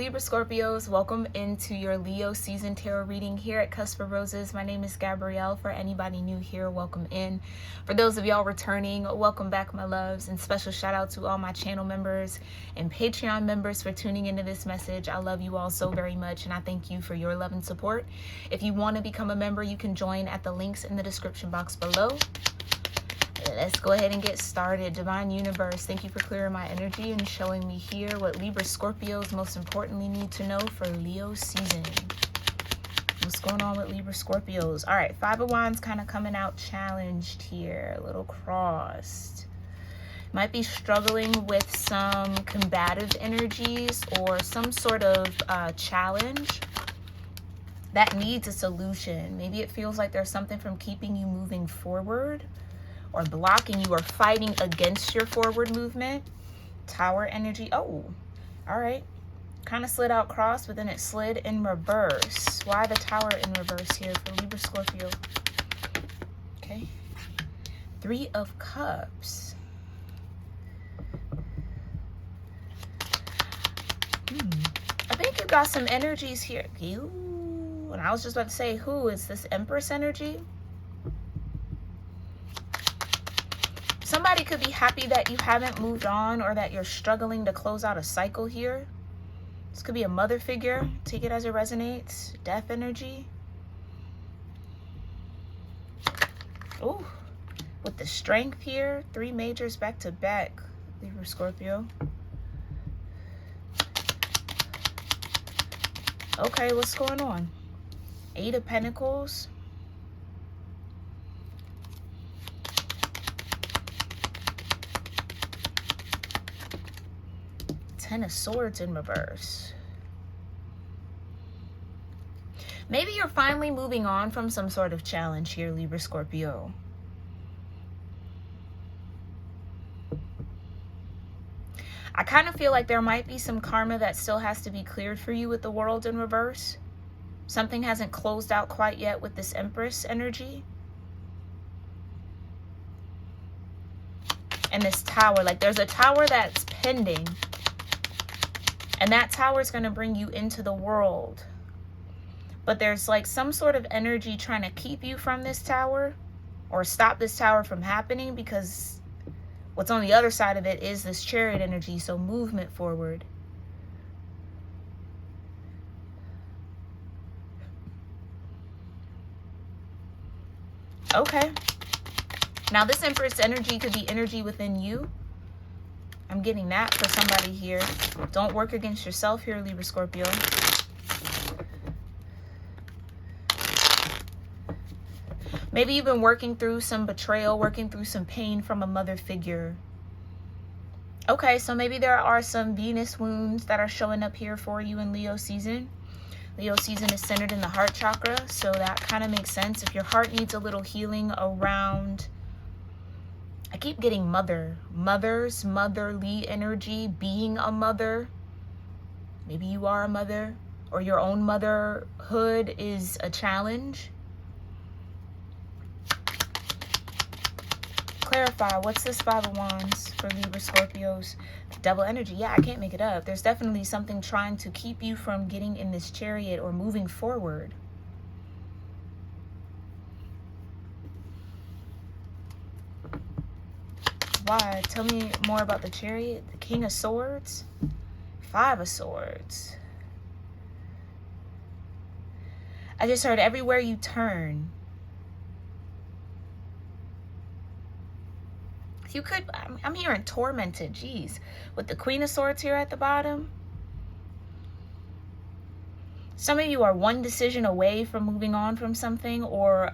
Libra Scorpios, welcome into your Leo season tarot reading here at Cusp of Roses. My name is Gabrielle. For anybody new here, welcome in. For those of y'all returning, welcome back, my loves. And special shout out to all my channel members and Patreon members for tuning into this message. I love you all so very much, and I thank you for your love and support. If you want to become a member, you can join at the links in the description box below. Let's go ahead and get started. Divine Universe, thank you for clearing my energy and showing me here what Libra Scorpios most importantly need to know for Leo season. What's going on with Libra Scorpios? All right, Five of Wands kind of coming out challenged here, a little crossed. Might be struggling with some combative energies or some sort of challenge that needs a solution. Maybe it feels like there's something from keeping you moving forward or blocking you or fighting against your forward movement. Tower energy. Oh, all right. Kind of slid out cross, but then it slid in reverse. Why the tower in reverse here for Libra Scorpio? Okay. Three of Cups. I think you got some energies here. You. And I was just about to say, who is this Empress energy? Somebody could be happy that you haven't moved on or that you're struggling to close out a cycle here. This could be a mother figure. Take it as it resonates. Death energy. Ooh, with the Strength here. Three majors back to back. Libra Scorpio. Okay, what's going on? Eight of Pentacles. Ten of Swords in reverse. Maybe you're finally moving on from some sort of challenge here, Libra Scorpio. I kind of feel like there might be some karma that still has to be cleared for you with the World in reverse. Something hasn't closed out quite yet with this Empress energy. And this Tower, like there's a Tower that's pending. And that tower is going to bring you into the world. But there's like some sort of energy trying to keep you from this tower or stop this tower from happening, because what's on the other side of it is this Chariot energy. So movement forward. Okay. Now this Empress energy could be energy within you. I'm getting that for somebody here. Don't work against yourself here, Libra Scorpio. Maybe you've been working through some betrayal, working through some pain from a mother figure. Okay, so maybe there are some Venus wounds that are showing up here for you in Leo season. Leo season is centered in the heart chakra, so that kind of makes sense. If your heart needs a little healing around, I keep getting mothers, motherly energy, being a mother. Maybe you are a mother, or your own motherhood is a challenge. Clarify, what's this Five of Wands for Libra Scorpios? Double energy. Yeah, I can't make it up. There's definitely something trying to keep you from getting in this chariot or moving forward. Why? Tell me more about the Chariot. The King of Swords. Five of Swords. I just heard everywhere you turn. You could, I'm hearing tormented, geez. With the Queen of Swords here at the bottom. Some of you are one decision away from moving on from something, or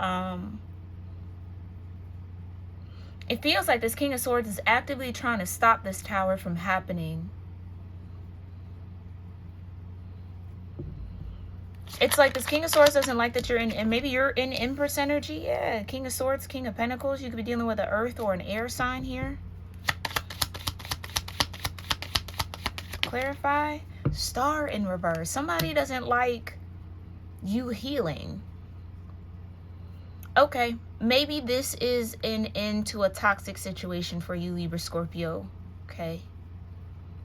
it feels like this King of Swords is actively trying to stop this tower from happening. It's like this King of Swords doesn't like that you're in, and maybe you're in Empress energy. Yeah, King of Swords, King of Pentacles. You could be dealing with an earth or an air sign here. Clarify. Star in reverse. Somebody doesn't like you healing. Okay, maybe this is an end to a toxic situation for you, Libra Scorpio. Okay.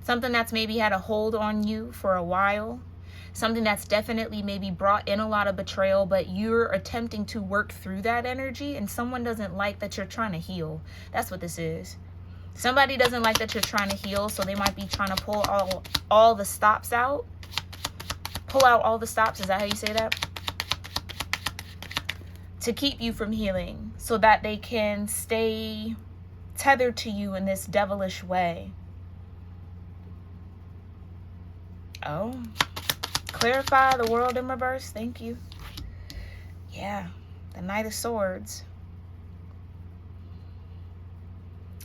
Something that's maybe had a hold on you for a while. Something that's definitely maybe brought in a lot of betrayal, but you're attempting to work through that energy, and someone doesn't like that you're trying to heal. That's what this is. Somebody doesn't like that you're trying to heal, so they might be trying to pull all the stops out. Pull out all the stops, is that how you say that? To keep you from healing, so that they can stay tethered to you in this devilish way. Oh. Clarify the world in reverse. Thank you. Yeah. The Knight of Swords.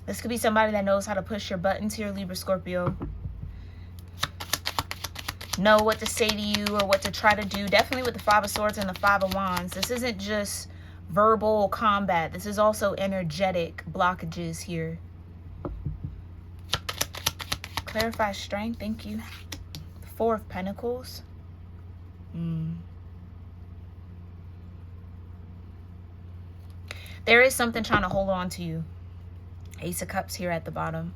This could be somebody that knows how to push your buttons here, Libra-Scorpio. Know what to say to you or what to try to do. Definitely with the Five of Swords and the Five of Wands. This isn't just verbal combat. This is also energetic blockages here. Clarify strength. Thank you. The Four of Pentacles. There is something trying to hold on to you. Ace of Cups here at the bottom.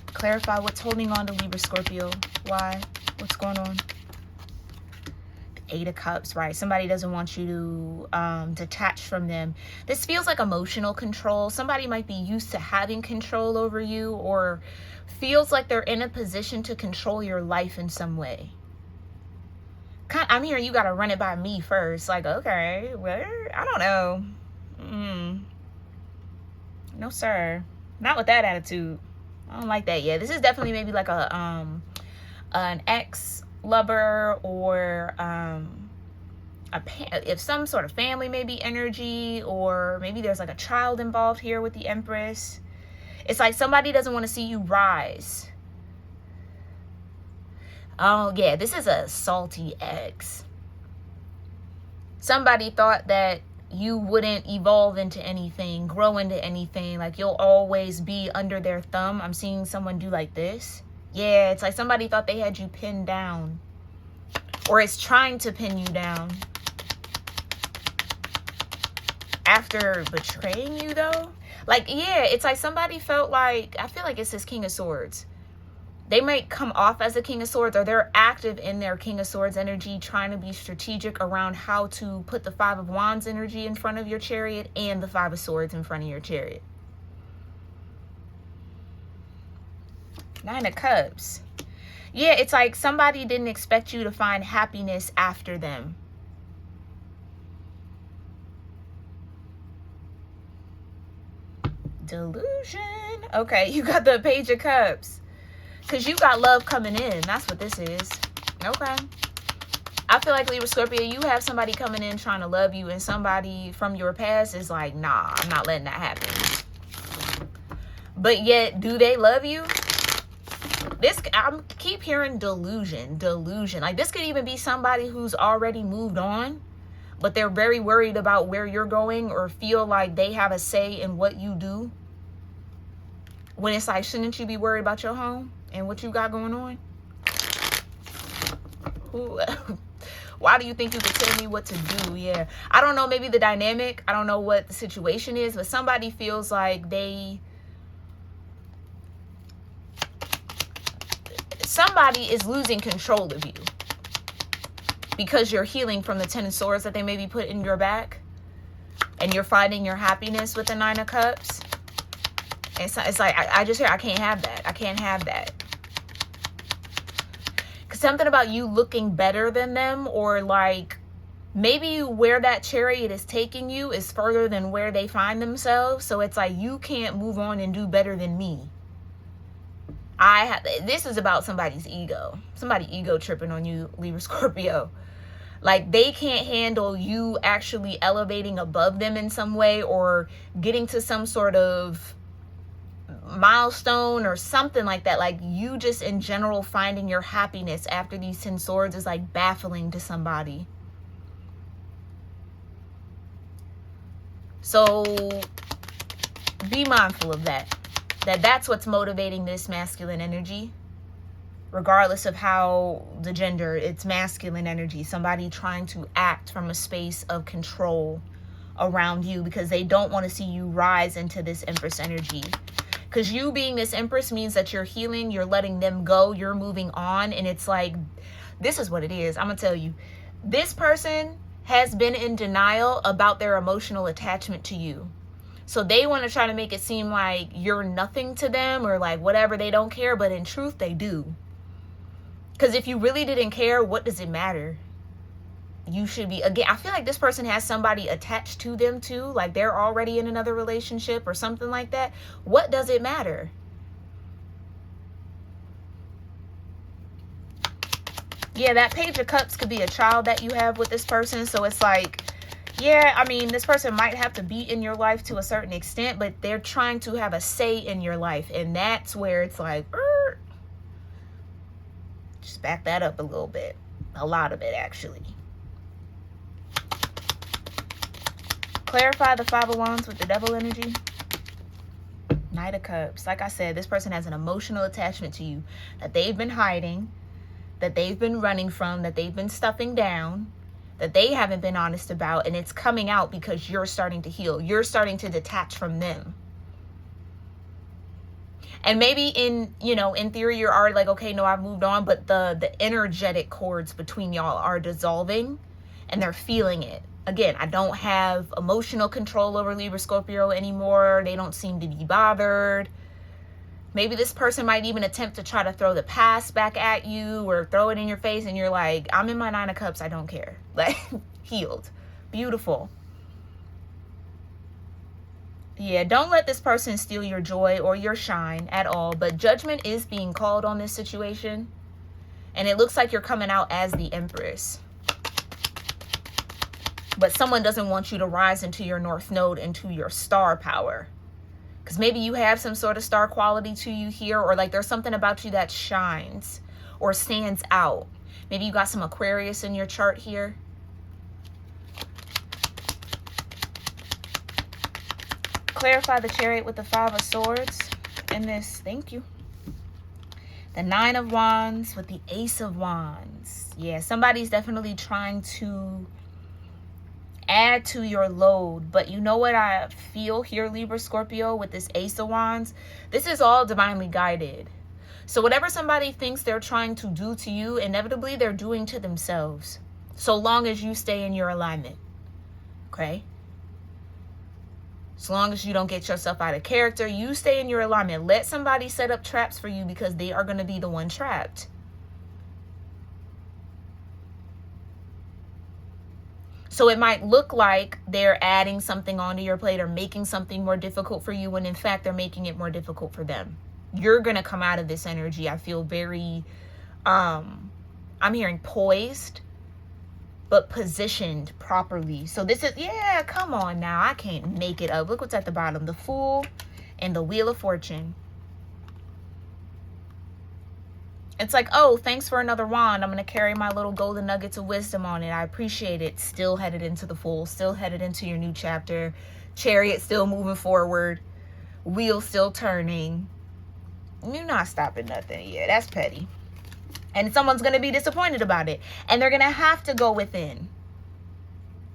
Clarify what's holding on to Libra-Scorpio. Why? What's going on? The Eight of Cups, right? Somebody doesn't want you to detach from them. This feels like emotional control. Somebody might be used to having control over you, or feels like they're in a position to control your life in some way. I'm hearing you got to run it by me first. Like, okay, well, I don't know. No, sir. Not with that attitude. I don't like that. Yeah, this is definitely maybe like an ex-lover, or if some sort of family maybe energy, or maybe there's like a child involved here with the Empress. It's like somebody doesn't want to see you rise. Oh, yeah, this is a salty ex. Somebody thought that you wouldn't evolve into anything, grow into anything. Like, you'll always be under their thumb. I'm seeing someone do like this. Yeah, it's like somebody thought they had you pinned down, or is trying to pin you down. After betraying you, though. Like, yeah, it's like somebody felt like, I feel like it's this King of Swords. They might come off as a King of Swords, or they're active in their King of Swords energy, trying to be strategic around how to put the Five of Wands energy in front of your chariot and the Five of Swords in front of your chariot. Nine of Cups. Yeah, it's like somebody didn't expect you to find happiness after them. Delusion. Okay, you got the Page of Cups. Because you got love coming in. That's what this is. Okay. I feel like Libra-Scorpio, you have somebody coming in trying to love you, and somebody from your past is like, nah, I'm not letting that happen. But yet, do they love you? I keep hearing delusion. Like, this could even be somebody who's already moved on, but they're very worried about where you're going, or feel like they have a say in what you do. When it's like, shouldn't you be worried about your home and what you got going on? Why do you think you could tell me what to do? Yeah, I don't know, maybe the dynamic, I don't know what the situation is, but somebody feels like somebody is losing control of you because you're healing from the Ten of Swords that they maybe put in your back, and you're finding your happiness with the Nine of Cups. It's like, I just hear, I can't have that. I can't have that. Because something about you looking better than them, or like maybe where that chariot is taking you is further than where they find themselves. So it's like, you can't move on and do better than me. This is about somebody's ego. Somebody ego tripping on you, Libra-Scorpio. Like, they can't handle you actually elevating above them in some way, or getting to some sort of milestone or something like that. Like, you just in general finding your happiness after these 10 swords is like baffling to somebody. So be mindful of that. That's what's motivating this masculine energy. Regardless of how the gender, it's masculine energy. Somebody trying to act from a space of control around you because they don't want to see you rise into this Empress energy. Because you being this Empress means that you're healing, you're letting them go, you're moving on. And it's like, this is what it is. I'm going to tell you. This person has been in denial about their emotional attachment to you. So they want to try to make it seem like you're nothing to them or like whatever, they don't care. But in truth, they do. Because if you really didn't care, what does it matter? You should be, again, I feel like this person has somebody attached to them too. Like they're already in another relationship or something like that. What does it matter? Yeah, that Page of Cups could be a child that you have with this person. So it's like, yeah, I mean, this person might have to be in your life to a certain extent, but they're trying to have a say in your life. And that's where it's like, just back that up a little bit. A lot of it, actually. Clarify the Five of Wands with the Devil energy. Knight of Cups. Like I said, this person has an emotional attachment to you that they've been hiding, that they've been running from, that they've been stuffing down, that they haven't been honest about, and it's coming out because you're starting to heal. You're starting to detach from them. And maybe in theory, you're already like, okay, no, I've moved on, but the energetic cords between y'all are dissolving and they're feeling it. Again, I don't have emotional control over Libra-Scorpio anymore. They don't seem to be bothered. Maybe this person might even attempt to try to throw the past back at you or throw it in your face. And you're like, I'm in my Nine of Cups. I don't care. Like, healed. Beautiful. Yeah, don't let this person steal your joy or your shine at all. But judgment is being called on this situation. And it looks like you're coming out as the Empress. But someone doesn't want you to rise into your North Node, into your star power. Because maybe you have some sort of star quality to you here. Or like there's something about you that shines or stands out. Maybe you got some Aquarius in your chart here. Clarify the Chariot with the Five of Swords in this. Thank you. The Nine of Wands with the Ace of Wands. Yeah, somebody's definitely trying to add to your load. But you know what I feel here, Libra Scorpio, with this Ace of Wands? This is all divinely guided. So whatever somebody thinks they're trying to do to you, inevitably they're doing to themselves. So long as you stay in your alignment. Okay? As long as you don't get yourself out of character, you stay in your alignment. Let somebody set up traps for you because they are going to be the one trapped. So it might look like they're adding something onto your plate or making something more difficult for you when in fact they're making it more difficult for them. You're going to come out of this energy. I feel very, I'm hearing poised, but positioned properly. So this is, yeah, come on now. I can't make it up. Look what's at the bottom. The Fool and the Wheel of Fortune. It's like, oh, thanks for another wand. I'm going to carry my little golden nuggets of wisdom on it. I appreciate it. Still headed into the Fool. Still headed into your new chapter. Chariot still moving forward. Wheel still turning. You're not stopping nothing. Yeah, that's petty. And someone's going to be disappointed about it. And they're going to have to go within.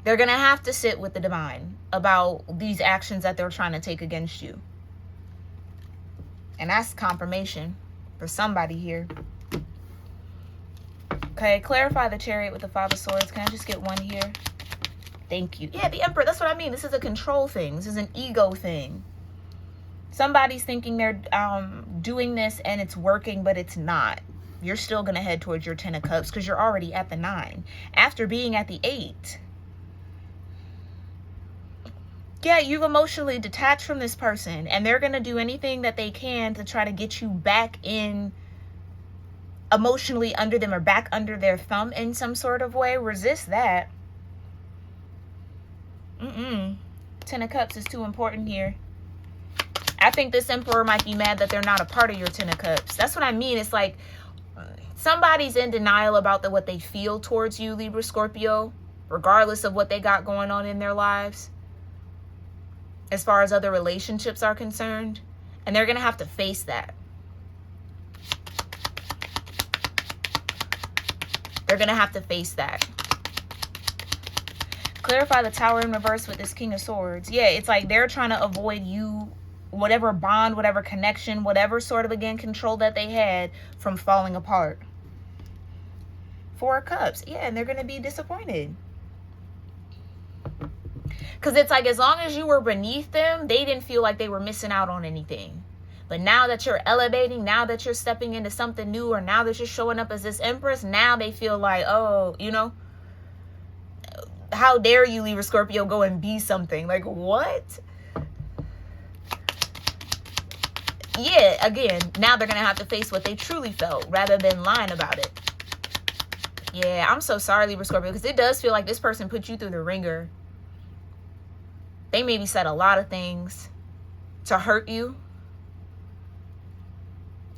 They're going to have to sit with the divine about these actions that they're trying to take against you. And that's confirmation for somebody here. Okay, clarify the Chariot with the Five of Swords. Can I just get one here? Thank you. Yeah, the Emperor. That's what I mean. This is a control thing. This is an ego thing. Somebody's thinking they're doing this and it's working, but it's not. You're still going to head towards your 10 of Cups because you're already at the 9 after being at the 8. Yeah, you've emotionally detached from this person and they're going to do anything that they can to try to get you back in emotionally under them or back under their thumb in some sort of way. Resist that. 10 of Cups is too important here. I think this Emperor might be mad that they're not a part of your 10 of Cups. That's what I mean. It's like somebody's in denial about what they feel towards you, Libra Scorpio, regardless of what they got going on in their lives, as far as other relationships are concerned. And they're going to have to face that. They're going to have to face that. Clarify the Tower in reverse with this King of Swords. Yeah, it's like they're trying to avoid you whatever bond, whatever connection, whatever sort of, again, control that they had from falling apart. Four of Cups. Yeah, and they're going to be disappointed. Because it's like, as long as you were beneath them, they didn't feel like they were missing out on anything. But now that you're elevating, now that you're stepping into something new, or now that you're showing up as this Empress, now they feel like, oh, you know, how dare you, Libra Scorpio, go and be something? Like, what? Yeah, again, now they're going to have to face what they truly felt rather than lying about it. Yeah, I'm so sorry, Libra Scorpio, because it does feel like this person put you through the ringer. They maybe said a lot of things to hurt you,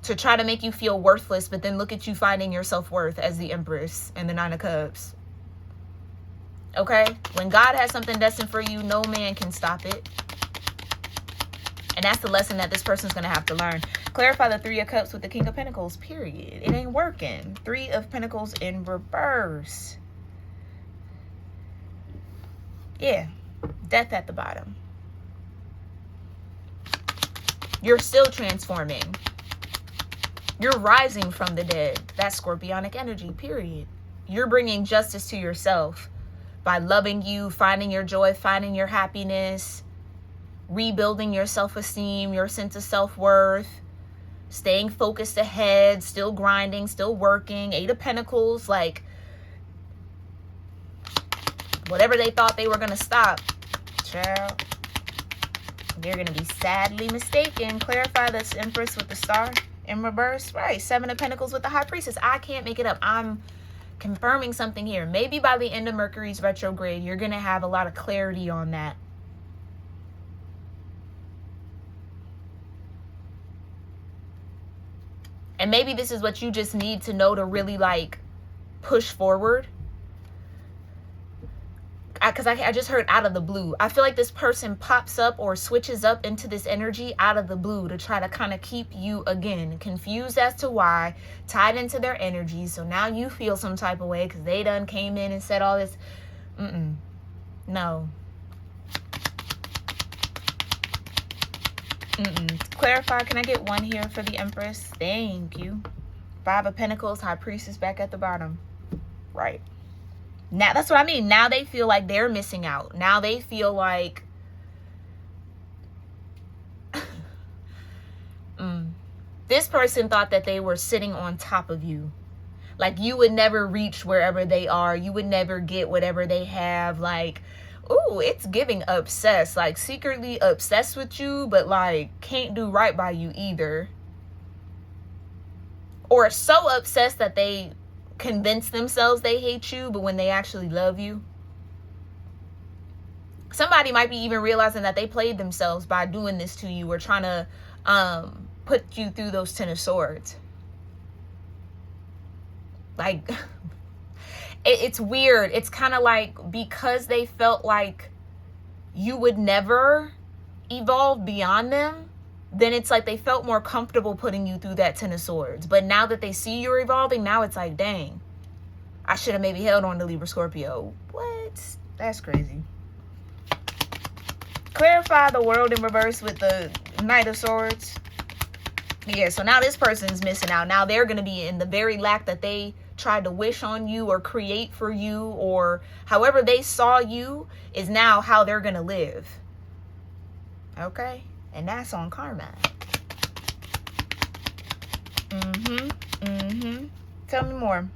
to try to make you feel worthless, but then look at you finding your self-worth as the Empress and the Nine of Cups. Okay? When God has something destined for you, no man can stop it. And that's the lesson that this person's going to have to learn. Clarify the Three of Cups with the King of Pentacles, period. It ain't working. Three of Pentacles in reverse. Yeah. Death at the bottom. You're still transforming. You're rising from the dead. That's Scorpionic energy, period. You're bringing justice to yourself by loving you, finding your joy, finding your happiness, rebuilding your self-esteem, your sense of self-worth, staying focused ahead, still grinding, still working. Eight of Pentacles, like, whatever they thought they were going to stop, child, they're going to be sadly mistaken. Clarify this Empress with the Star in reverse. Right, Seven of Pentacles with the High Priestess. I can't make it up. I'm confirming something here. Maybe by the end of Mercury's retrograde, you're going to have a lot of clarity on that. And maybe this is what you just need to know to really, like, push forward. Because I just heard out of the blue. I feel like this person pops up or switches up into this energy out of the blue to try to kind of keep you, again, confused as to why, tied into their energy. So now you feel some type of way because they done came in and said all this. No. Clarify, can I get one here for the Empress? Thank you. Five of Pentacles, High Priestess back at the bottom. Right. Now, that's what I mean. Now they feel like they're missing out. Now they feel like this person thought that they were sitting on top of you. Like you would never reach wherever they are. You would never get whatever they have. Like, ooh, it's giving obsessed. Like secretly obsessed with you, but like can't do right by you either. Or so obsessed that they convince themselves they hate you, but when they actually love you. Somebody might be even realizing that they played themselves by doing this to you or trying to put you through those Ten of Swords. Like, it's weird. It's kind of like because they felt like you would never evolve beyond them, then it's like they felt more comfortable putting you through that Ten of Swords. But now that they see you're evolving, now it's like, dang, I should have maybe held on to Libra Scorpio. What? That's crazy. Clarify the World in reverse with the Knight of Swords. Yeah, so now this person's missing out. Now they're going to be in the very lack that they tried to wish on you or create for you, or however they saw you is now how they're going to live. Okay? And that's on karma. Tell me more.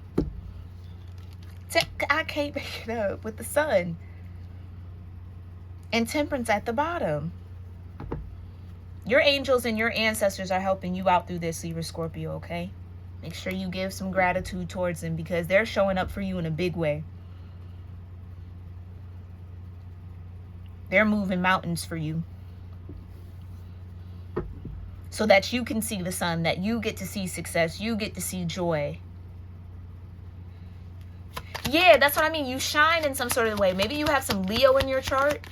I can't make it up with the Sun. And Temperance at the bottom. Your angels and your ancestors are helping you out through this, Libra Scorpio, okay? Make sure you give some gratitude towards them because they're showing up for you in a big way. They're moving mountains for you. So that you can see the sun, that you get to see success, you get to see joy. Yeah, that's what I mean. You shine in some sort of way. Maybe you have some Leo in your chart.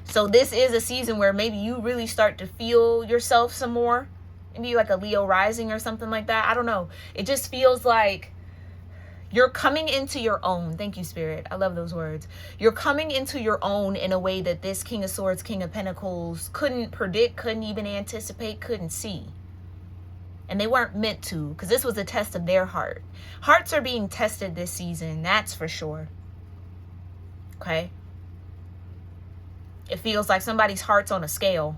So this is a season where maybe you really start to feel yourself some more. Maybe like a Leo rising or something like that. I don't know. It just feels like You're coming into your own. Thank you, Spirit. I love those words. You're coming into your own in a way that this King of Swords, King of Pentacles couldn't predict, couldn't even anticipate, couldn't see. And they weren't meant to, because this was a test of their heart. Hearts are being tested this season, that's for sure. Okay? It feels like somebody's heart's on a scale.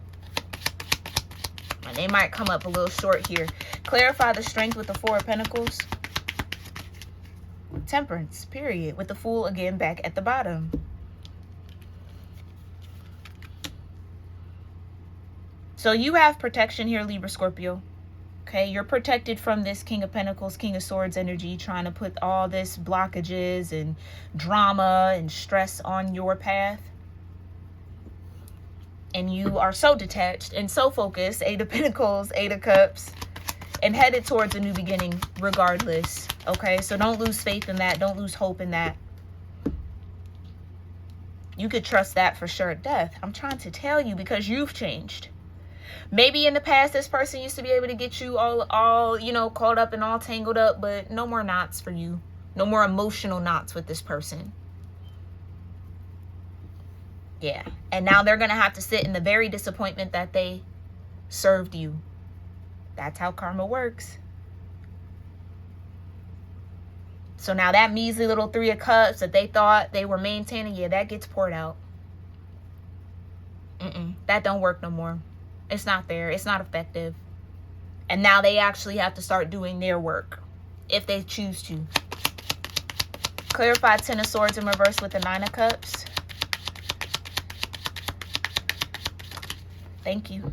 And they might come up a little short here. Clarify the strength with the Four of Pentacles. Temperance, period. With the Fool again back at the bottom. So you have protection here, Libra, Scorpio. Okay, you're protected from this King of Pentacles, King of Swords energy, trying to put all this blockages and drama and stress on your path. And you are so detached and so focused, Eight of Pentacles, Eight of Cups, and headed towards a new beginning regardless. Okay, so don't lose faith in that. Don't lose hope in that. You could trust that for sure. Death, I'm trying to tell you, because you've changed. Maybe in the past, this person used to be able to get you all, you know, caught up and all tangled up, but no more knots for you. No more emotional knots with this person. Yeah. And now they're going to have to sit in the very disappointment that they served you. That's how karma works. So now that measly little Three of Cups that they thought they were maintaining, yeah, that gets poured out. That don't work no more. It's not there. It's not effective. And now they actually have to start doing their work if they choose to. Clarify Ten of Swords in reverse with the Nine of Cups. Thank you.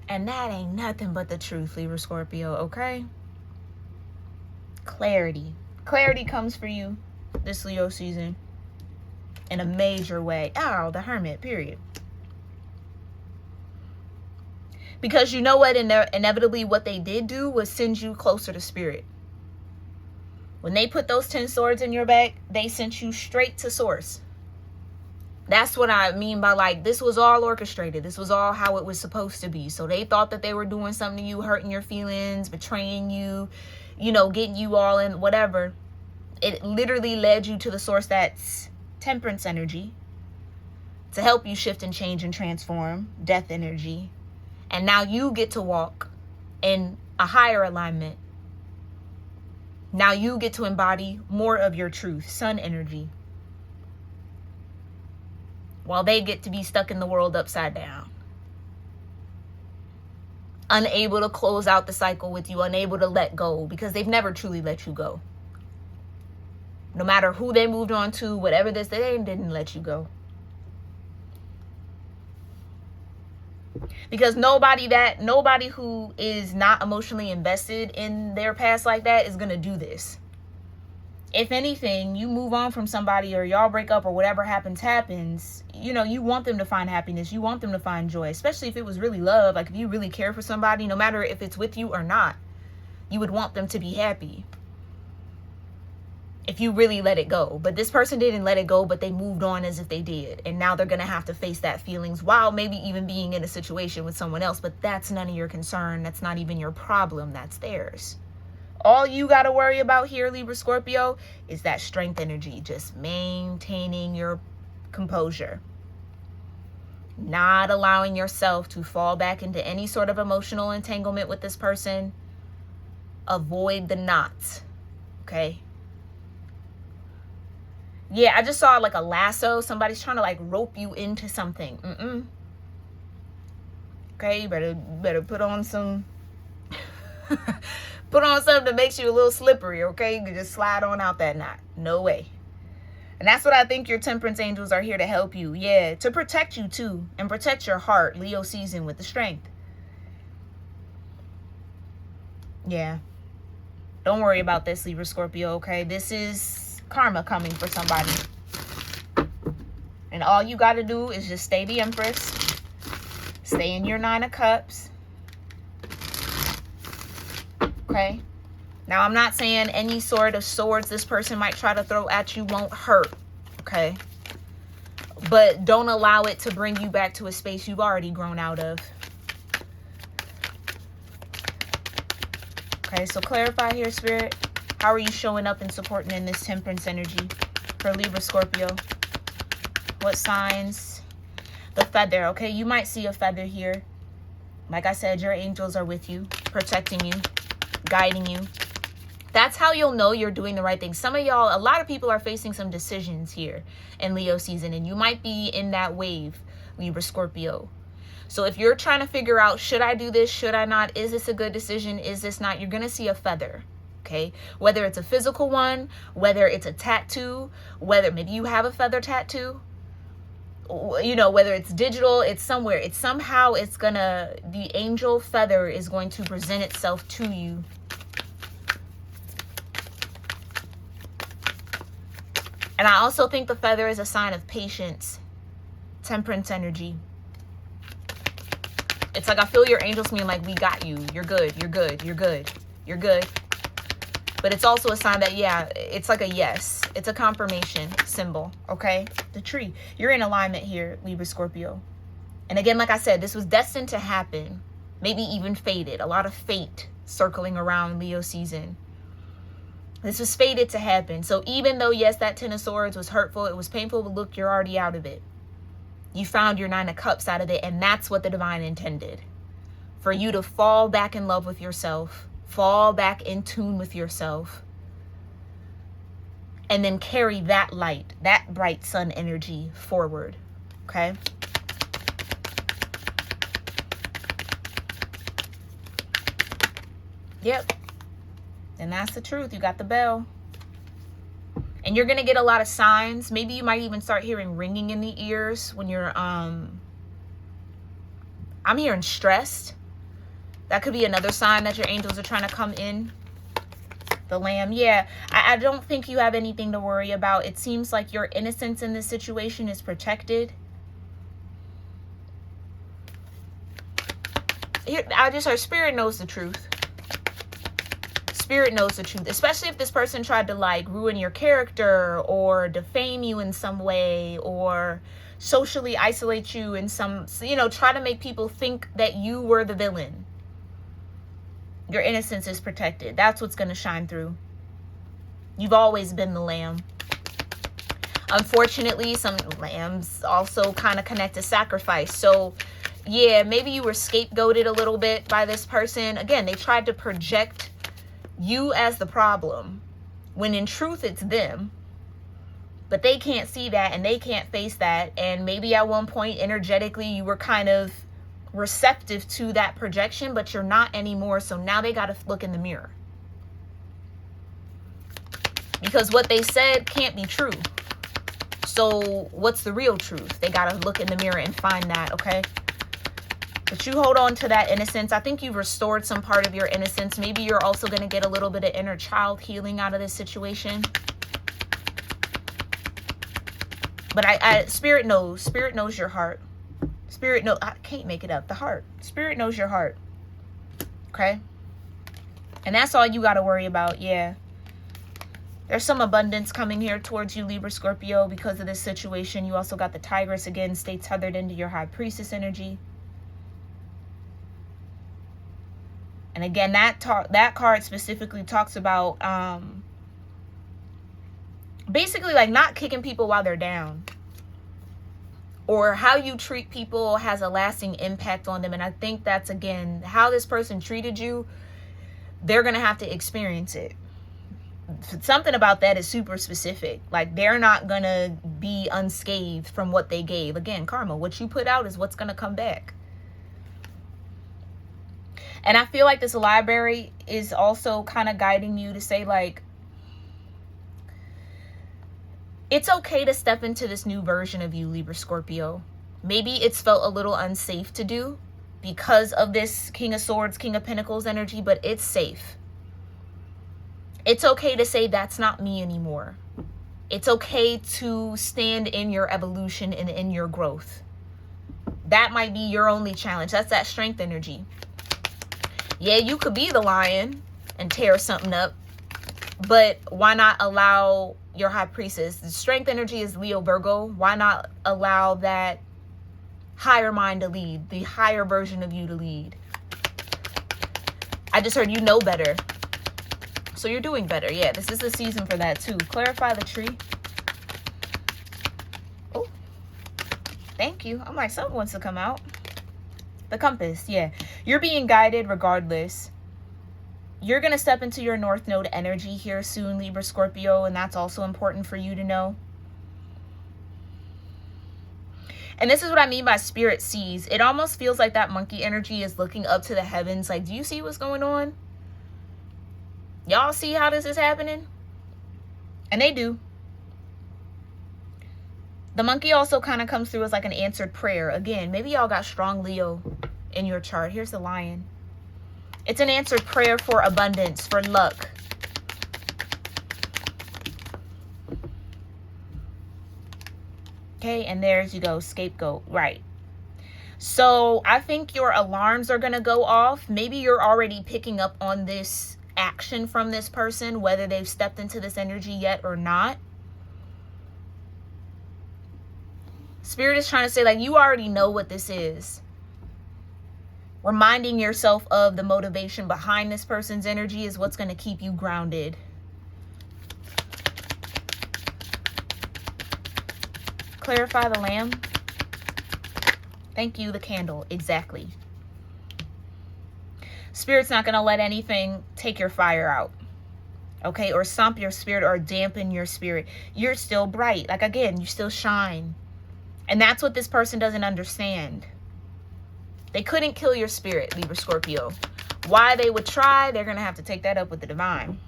And that ain't nothing but the truth, Libra, Scorpio, okay? Clarity. Clarity comes for you this Leo season in a major way. Oh, the Hermit, period. Because you know what? Inevitably, what they did do was send you closer to Spirit. When they put those 10 swords in your back, they sent you straight to Source. That's what I mean by, like, this was all orchestrated. This was all how it was supposed to be. So they thought that they were doing something to you, hurting your feelings, betraying you, you know, getting you all in whatever. It literally led you to the source that's temperance energy to help you shift and change and transform, death energy. And now you get to walk in a higher alignment. Now you get to embody more of your truth, sun energy. While they get to be stuck in the world upside down. Unable to close out the cycle with you, unable to let go, because they've never truly let you go. No matter who they moved on to, whatever this, they didn't let you go. Because nobody who is not emotionally invested in their past like that is going to do this. If anything, you move on from somebody or y'all break up or whatever happens, you know, you want them to find happiness. You want them to find joy, especially if it was really love. Like if you really care for somebody, no matter if it's with you or not, you would want them to be happy. If you really let it go. But this person didn't let it go, but they moved on as if they did. And now they're going to have to face that feelings while maybe even being in a situation with someone else. But that's none of your concern. That's not even your problem. That's theirs. All you got to worry about here, Libra, Scorpio, is that strength energy. Just maintaining your composure. Not allowing yourself to fall back into any sort of emotional entanglement with this person. Avoid the knots. Okay? Yeah, I just saw like a lasso. Somebody's trying to like rope you into something. Okay, you better put on some... Put on something that makes you a little slippery, okay? You can just slide on out that knot. No way. And that's what I think your temperance angels are here to help you. Yeah, to protect you too. And protect your heart, Leo season, with the strength. Yeah. Don't worry about this, Libra, Scorpio, okay? This is karma coming for somebody. And all you got to do is just stay the Empress. Stay in your Nine of Cups. Okay. Now, I'm not saying any sort of swords this person might try to throw at you won't hurt. Okay. But don't allow it to bring you back to a space you've already grown out of. Okay. So clarify here, Spirit. How are you showing up and supporting in this temperance energy for Libra, Scorpio? What signs? The feather, okay? You might see a feather here. Like I said, your angels are with you, protecting you, guiding you. That's how you'll know you're doing the right thing. Some of y'all, a lot of people are facing some decisions here in Leo season, and you might be in that wave, Libra, Scorpio. So if you're trying to figure out, should I do this? Should I not? Is this a good decision? Is this not? You're going to see a feather. Okay, whether it's a physical one, whether it's a tattoo, whether maybe you have a feather tattoo, you know, whether it's digital, it's somewhere, it's somehow, it's gonna, the angel feather is going to present itself to you. And I also think the feather is a sign of patience, temperance energy. It's like I feel your angels being like, we got you, you're good, you're good, you're good, you're good. But it's also a sign that, yeah, it's like a yes. It's a confirmation symbol, okay? The tree. You're in alignment here, Libra, Scorpio. And again, like I said, this was destined to happen. Maybe even fated. A lot of fate circling around Leo season. This was fated to happen. So even though, yes, that Ten of Swords was hurtful, it was painful, but look, you're already out of it. You found your Nine of Cups out of it, and that's what the divine intended. For you to fall back in love with yourself. Fall back in tune with yourself. And then carry that light, that bright sun energy forward. Okay? Yep. And that's the truth. You got the bell. And you're going to get a lot of signs. Maybe you might even start hearing ringing in the ears when you're, I'm hearing stressed. That could be another sign that your angels are trying to come in. The Lamb. Yeah, I don't think you have anything to worry about. It seems like your innocence in this situation is protected. Here, our spirit knows the truth. Spirit knows the truth. Especially if this person tried to like ruin your character or defame you in some way or socially isolate you in some, you know, try to make people think that you were the villain. Your innocence is protected. That's what's going to shine through. You've always been the lamb. Unfortunately, some lambs also kind of connect to sacrifice. So, yeah, maybe you were scapegoated a little bit by this person. Again, they tried to project you as the problem, when in truth it's them. But they can't see that and they can't face that. And maybe at one point, energetically, you were kind of receptive to that projection, but you're not anymore. So now they got to look in the mirror, because what they said can't be true. So what's the real truth? They got to look in the mirror and find that. Okay, but you hold on to that innocence. I think you've restored some part of your innocence. Maybe you're also going to get a little bit of inner child healing out of this situation. But spirit knows your heart. Spirit knows, I can't make it up. The heart. Spirit knows your heart. Okay? And that's all you got to worry about. Yeah. There's some abundance coming here towards you, Libra, Scorpio, because of this situation. You also got the Tigress again, stay tethered into your High Priestess energy. And again, that card specifically talks about basically like not kicking people while they're down. Or how you treat people has a lasting impact on them. And I think that's, again, how this person treated you, they're going to have to experience it. Something about that is super specific. Like, they're not going to be unscathed from what they gave. Again, karma. What you put out is what's going to come back. And I feel like this library is also kind of guiding you to say, like, it's okay to step into this new version of you, Libra, Scorpio. Maybe it's felt a little unsafe to do because of this King of Swords, King of Pentacles energy, but it's safe. It's okay to say that's not me anymore. It's okay to stand in your evolution and in your growth. That might be your only challenge. That's that strength energy. Yeah, you could be the lion and tear something up, but why not allow your High Priestess? The strength energy is Leo, Virgo. Why not allow that higher mind to lead, the higher version of you to lead? I just heard you know better. So you're doing better. Yeah, this is the season for that too. Clarify the tree. Oh, thank you. I'm like, something wants to come out. The compass, yeah. You're being guided regardless. You're going to step into your North Node energy here soon, Libra Scorpio, and that's also important for you to know. And this is what I mean by spirit sees. It almost feels like that monkey energy is looking up to the heavens. Like, do you see what's going on? Y'all see how this is happening? And they do. The monkey also kind of comes through as like an answered prayer. Again, maybe y'all got strong Leo in your chart. Here's the lion. It's an answered prayer for abundance, for luck. Okay, and there's you go, scapegoat, right. So I think your alarms are going to go off. Maybe you're already picking up on this action from this person, whether they've stepped into this energy yet or not. Spirit is trying to say, like, you already know what this is. Reminding yourself of the motivation behind this person's energy is what's going to keep you grounded. Clarify the lamb. Thank you, the candle. Exactly. Spirit's not going to let anything take your fire out. Okay? Or stomp your spirit or dampen your spirit. You're still bright. Like, again, you still shine. And that's what this person doesn't understand. They couldn't kill your spirit, Libra Scorpio. Why they would try, they're going to have to take that up with the divine.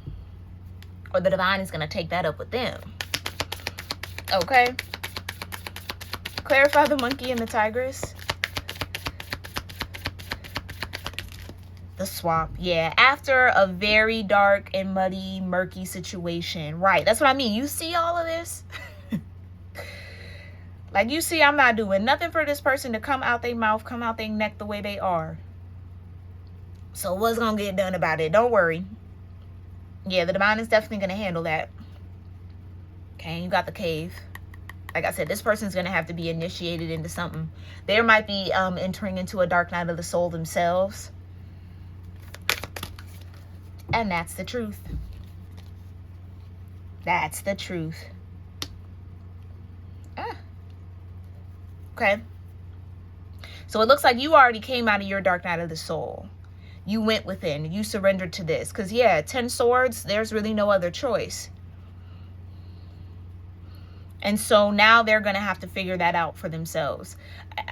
Or the divine is going to take that up with them. Okay? Clarify the monkey and the tigress. The swamp. Yeah, after a very dark and muddy, murky situation. Right, that's what I mean. You see all of this? Like, you see, I'm not doing nothing for this person to come out their mouth, come out their neck the way they are. So what's going to get done about it? Don't worry. Yeah, the divine is definitely going to handle that. Okay, you got the cave. Like I said, this person's going to have to be initiated into something. They might be entering into a dark night of the soul themselves. And that's the truth. That's the truth. Okay. So it looks like you already came out of your dark night of the soul. You went within. You surrendered to this. Because, yeah, 10 swords, there's really no other choice. And so now they're going to have to figure that out for themselves.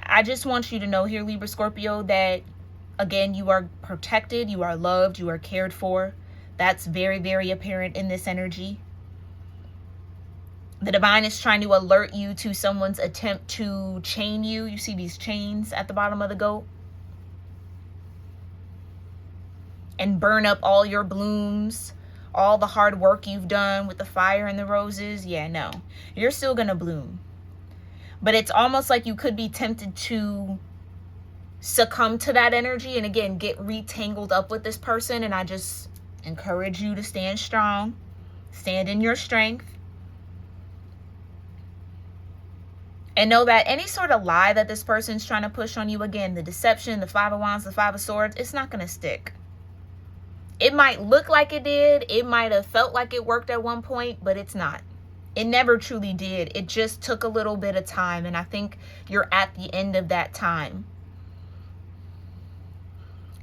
I just want you to know here, Libra Scorpio, that, again, you are protected. You are loved. You are cared for. That's very, very apparent in this energy. The divine is trying to alert you to someone's attempt to chain you. You see these chains at the bottom of the goat? And burn up all your blooms, all the hard work you've done with the fire and the roses. Yeah, no. You're still going to bloom. But it's almost like you could be tempted to succumb to that energy and, again, get retangled up with this person. And I just encourage you to stand strong. Stand in your strength. And know that any sort of lie that this person's trying to push on you, again, the deception, the Five of Wands, the Five of Swords, it's not going to stick. It might look like it did. It might have felt like it worked at one point, but it's not. It never truly did. It just took a little bit of time. And I think you're at the end of that time.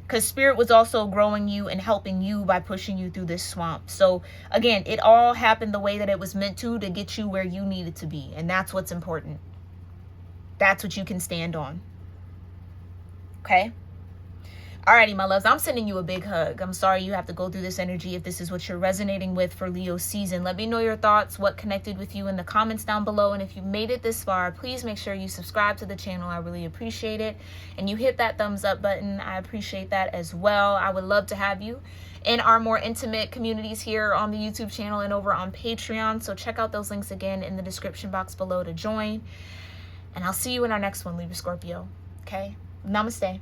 Because Spirit was also growing you and helping you by pushing you through this swamp. So, again, it all happened the way that it was meant to get you where you needed to be. And that's what's important. That's what you can stand on. Okay? Alrighty, my loves. I'm sending you a big hug. I'm sorry you have to go through this energy if this is what you're resonating with for Leo season. Let me know your thoughts, what connected with you in the comments down below. And if you made it this far, please make sure you subscribe to the channel. I really appreciate it. And you hit that thumbs up button. I appreciate that as well. I would love to have you in our more intimate communities here on the YouTube channel and over on Patreon. So check out those links again in the description box below to join. And I'll see you in our next one, Libra Scorpio. Okay? Namaste.